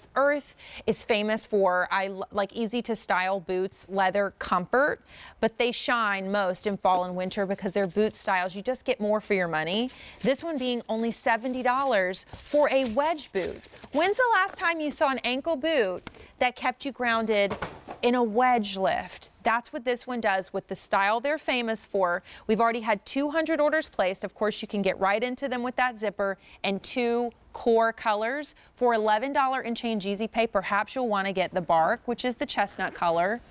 because Earth is famous for like easy to style boots, leather comfort, but they shine most in fall and winter because they're boot styles. You just get more for your money. This one being only $70 for a wedge boot. When's the last time you saw an ankle boot that kept you grounded in a wedge lift? That's what this one does with the style they're famous for. We've already had 200 orders placed. Of course, you can get right into them with that zipper and 2 core colors. For $11 and change easy pay, perhaps you'll want to get the bark, which is the chestnut color,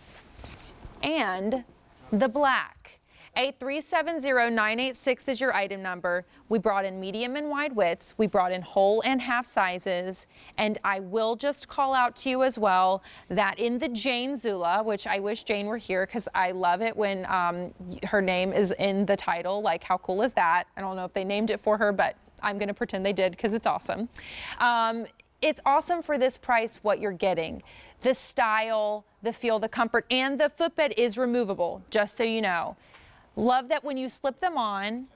and the black. 8370986 is your item number. We brought in medium and wide widths. We brought in whole and half sizes. And I will just call out to you as well that in the Jane Zula, which I wish Jane were here because I love it when her name is in the title. Like, how cool is that? I don't know if they named it for her, but I'm going to pretend they did because it's awesome. It's awesome for this price what you're getting. The style, the feel, the comfort, and the footbed is removable, just so you know. Love that when you slip them on,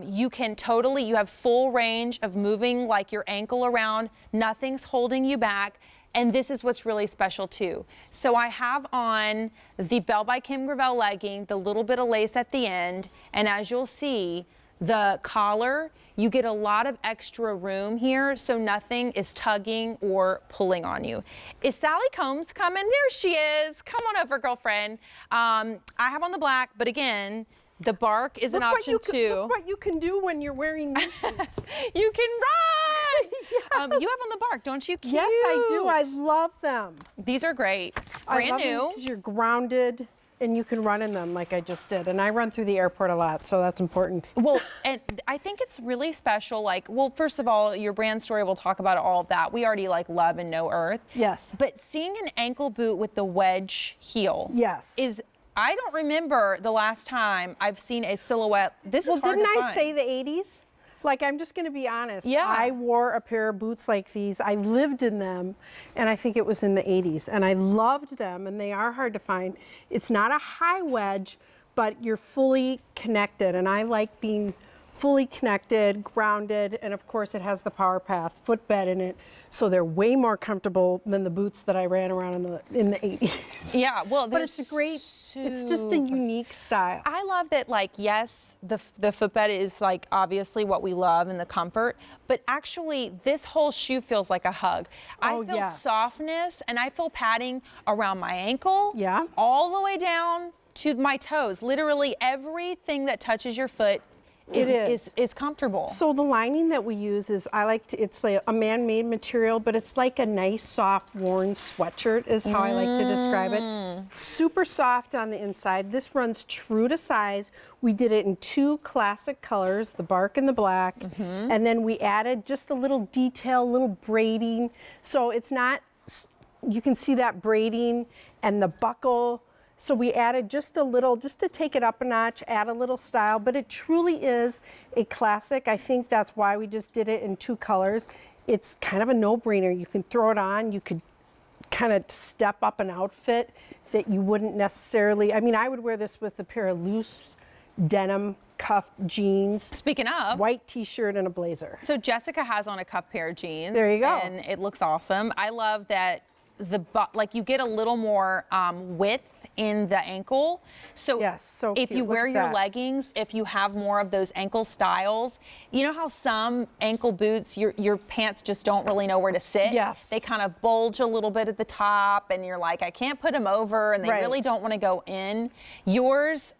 you can you have full range of moving like your ankle around, nothing's holding you back, and this is what's really special too. So I have on the Belle by Kim Gravel legging, the little bit of lace at the end, and as you'll see, the collar, you get a lot of extra room here, so nothing is tugging or pulling on you. Is Sally Combs coming? There she is. Come on over, girlfriend. I have on the black, but again, the bark is an option too. Look what you can do when you're wearing these suits. You can run! Yes. You have on the bark, don't you? Cute. Yes, I do. I love them. These are great. Brand new. Because you're grounded. And you can run in them like I just did. And I run through the airport a lot, so that's important. Well, and I think it's really special. Like, well, first of all, your brand story, we'll talk about all of that. We already like love and know Earth. Yes. But seeing an ankle boot with the wedge heel yes. is, I don't remember the last time I've seen a silhouette. This is hard to find. Didn't I say the 80s? Like, I'm just going to be honest. Yeah. I wore a pair of boots like these. I lived in them, and I think it was in the 80s. And I loved them, and they are hard to find. It's not a high wedge, but you're fully connected. And I like being fully connected, grounded, and of course it has the Power Path footbed in it. So they're way more comfortable than the boots that I ran around in the 80s. Yeah, well, but it's a great, it's just a unique style. I love that, like, yes, the footbed is like obviously what we love and the comfort, but actually this whole shoe feels like a hug. I feel softness and I feel padding around my ankle, all the way down to my toes. Literally everything that touches your foot is comfortable. So the lining that we use is, it's like a man-made material, but it's like a nice soft worn sweatshirt is how I like to describe it. Super soft on the inside. This runs true to size. We did it in 2 classic colors, the bark and the black, and then we added just a little detail, little braiding. So it's not, you can see that braiding and the buckle. So we added just a little, just to take it up a notch, add a little style, but it truly is a classic. I think that's why we just did it in 2 colors. It's kind of a no-brainer. You can throw it on, you could kind of step up an outfit that you wouldn't necessarily, I mean, I would wear this with a pair of loose denim cuffed jeans. Speaking of, white t-shirt and a blazer. So Jessica has on a cuff pair of jeans. There you go. And it looks awesome. I love that like you get a little more width in the ankle. So, if you wear your leggings, if you have more of those ankle styles, you know how some ankle boots, your pants just don't really know where to sit? Yes. They kind of bulge a little bit at the top and you're like, I can't put them over, and they really don't want to go in. Yours,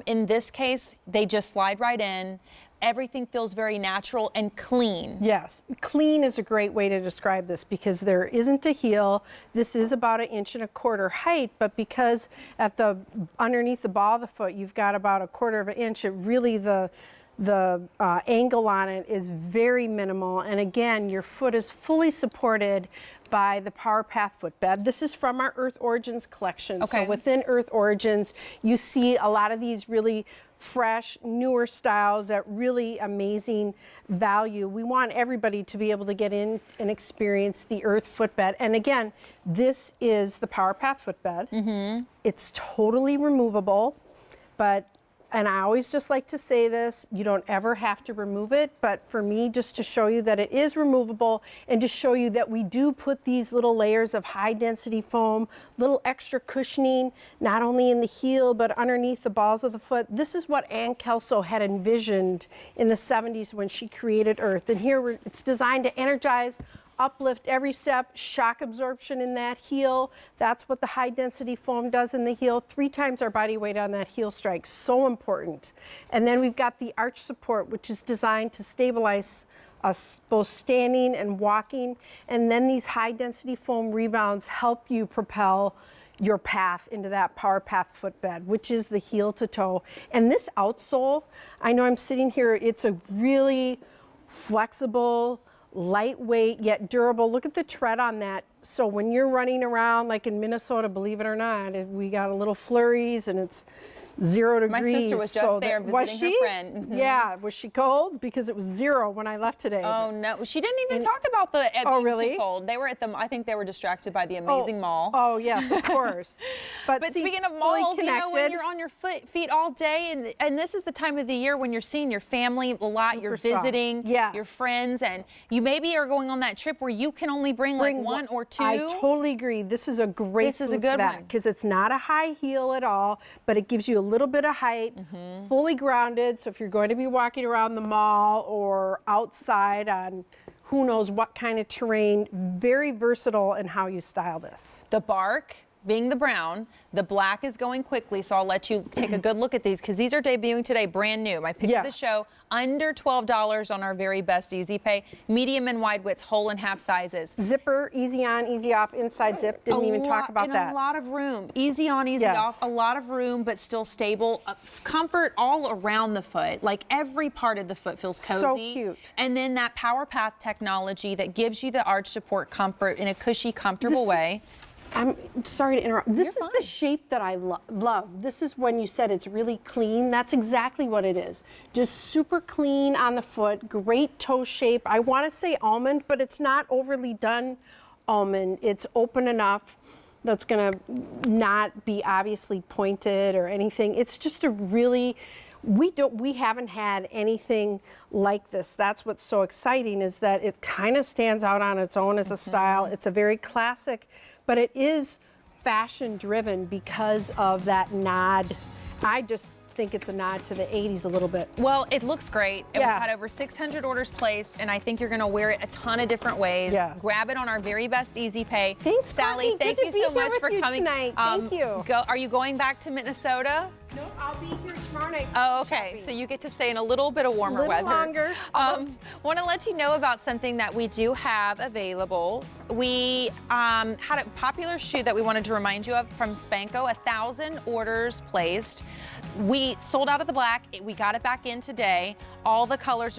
in this case, they just slide right in. Everything feels very natural and clean. Yes, clean is a great way to describe this because there isn't a heel. This is about 1.25 inches height, but because at the underneath the ball of the foot, you've got about 1/4 inch, it really the angle on it is very minimal. And again, your foot is fully supported by the Power Path footbed. This is from our Earth Origins collection. So within Earth Origins, you see a lot of these really fresh, newer styles at really amazing value. We want everybody to be able to get in and experience the Earth footbed. And again, this is the Power Path footbed. It's totally removable, but and I always just like to say this, you don't ever have to remove it, but for me, just to show you that it is removable and to show you that we do put these little layers of high density foam, little extra cushioning, not only in the heel, but underneath the balls of the foot. This is what Ann Kelso had envisioned in the 70s when she created Earth. And here it's designed to energize, uplift every step, shock absorption in that heel. That's what the high density foam does in the heel. 3 times our body weight on that heel strike, so important. And then we've got the arch support, which is designed to stabilize us both standing and walking. And then these high density foam rebounds help you propel your path into that power path footbed, which is the heel to toe. And this outsole, I know I'm sitting here, it's a really flexible, lightweight yet durable. Look at the tread on that. So when you're running around, like in Minnesota, believe it or not, we got a little flurries and it's 0 degrees. My sister was just there visiting her friend. Mm-hmm. Yeah, was she cold? Because it was 0 when I left today. Oh no, she didn't even talk about the being really? too cold. They were at the, I think they were distracted by the amazing mall. Oh yes, of course. But speaking of malls, you know, when you're on your feet all day, and this is the time of the year when you're seeing your family a lot, you're visiting your friends, and you maybe are going on that trip where you can only bring like 1 or 2. I totally agree. This is a great This is a good one. because it's not a high heel at all, but it gives you a little bit of height, fully grounded. So if you're going to be walking around the mall or outside on who knows what kind of terrain, very versatile in how you style this. The bark being the brown, the black is going quickly, so I'll let you take a good look at these because these are debuting today, brand new. My pick of the show, under $12 on our very best Easy Pay. Medium and wide widths, whole and half sizes. Zipper, easy on, easy off, inside zip. Didn't even talk about that. A lot of room. Easy on, easy off. A lot of room, but still stable. Comfort all around the foot. Like every part of the foot feels cozy. So cute. And then that Power Path technology that gives you the arch support comfort in a cushy, comfortable way. I'm sorry to interrupt. This is the shape that I love. This is when you said it's really clean. That's exactly what it is. Just super clean on the foot, great toe shape. I want to say almond, but it's not overly done almond. It's open enough that's going to not be obviously pointed or anything. It's just a really, we haven't had anything like this. That's what's so exciting, is that it kind of stands out on its own as a style. It's a very classic, but it is fashion driven because of that nod. I just think it's a nod to the 80s a little bit. Well, it looks great. And we've had over 600 orders placed, and I think you're going to wear it a ton of different ways. Grab it on our very best Easy Pay. Thanks, Sally. Thank you so much for coming tonight. Thank you. Are you going back to Minnesota? No, I'll be here tomorrow night. Oh, okay. So you get to stay in a little bit of warmer weather. Longer. Want to let you know about something that we do have available. We had a popular shoe that we wanted to remind you of from Spanko. 1,000 orders placed. We sold out of the black. We got it back in today. All the colors are